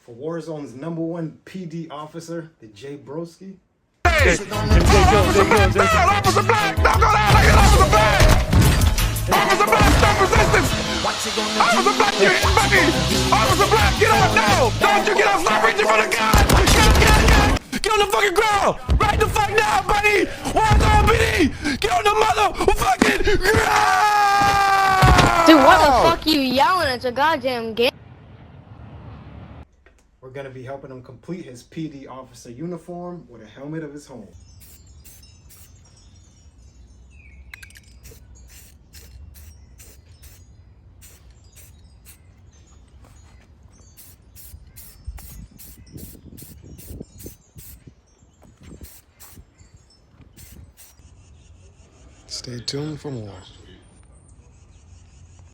for Warzone's #1 PD officer, the J Broski. Hey! Officer Black! Don't go down like it, Officer Black! Officer Black, stop resistance! Officer Black, you're hitting me! Officer Black, get up now! Don't you get up, stop reaching for the gun! Get on the fucking ground! Right the fuck now, buddy! Warzone PD! Get on the motherfucking ground! Dude, what the fuck you yelling? It's a goddamn game. We're gonna be helping him complete his PD officer uniform with a helmet of his home. Stay tuned for more.